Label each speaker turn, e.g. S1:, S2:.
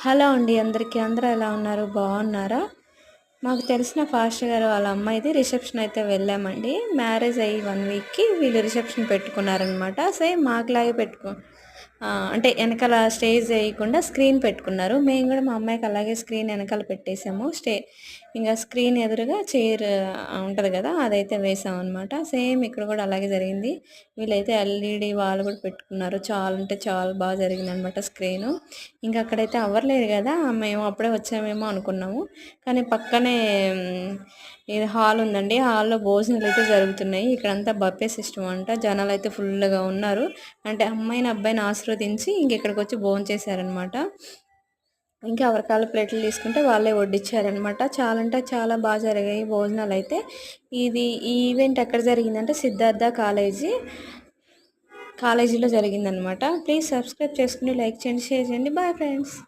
S1: Hello అండి అందరికీ. అందరూ ఎలా ఉన్నారు? బాగున్నారా? మాకు తెలిసిన ఫాస్టర్ గారు వాళ్ళ అమ్మాయిది రిసెప్షన్ అయితే వెళ్ళామండి. మ్యారేజ్ అయ్యి 1 వీక్‌కి వీళ్ళు రిసెప్షన్ పెట్టుకున్నారనమాట. సేమ్ మాకులాగే అంటే వెనకాల స్టేజ్ వేయకుండా స్క్రీన్ పెట్టుకున్నారు. మేము కూడా మా అమ్మాయికి అలాగే స్క్రీన్ వెనకాల పెట్టేసాము. ఇంకా స్క్రీన్ ఎదురుగా చైర్ ఉంటుంది కదా, అదైతే వేసామన్నమాట. సేమ్ ఇక్కడ కూడా అలాగే జరిగింది. వీళ్ళైతే ఎల్ఈడి వాళ్ళు కూడా పెట్టుకున్నారు. చాలా అంటే చాలా బాగా జరిగిందనమాట స్క్రీను. ఇంకా అక్కడైతే అవ్వలేరు కదా, మేము అప్పుడే వచ్చామేమో అనుకున్నాము. కానీ పక్కనే ఇది హాల్ ఉందండి. హాల్లో భోజనాలు అయితే జరుగుతున్నాయి. ఇక్కడంతా బఫే సిస్టమ్ అంట. జనాలు అయితే ఫుల్గా ఉన్నారు. అంటే అమ్మాయిని అబ్బాయిని ఆశీర్వదించి ఇక్కడికి వచ్చి భోంచేశారనమాట. ఇంకా ఎవరికాళ్ళు ప్లేట్లు తీసుకుంటే వాళ్ళే వడ్డిచ్చారనమాట. చాలా అంటే చాలా బాగా జరిగాయి భోజనాలు అయితే. ఈ ఈవెంట్ ఎక్కడ జరిగిందంటే సిద్ధార్థ కాలేజీలో జరిగిందనమాట. ప్లీజ్ సబ్స్క్రైబ్ చేసుకుని లైక్ చేయండి, షేర్ చేయండి. Bye friends.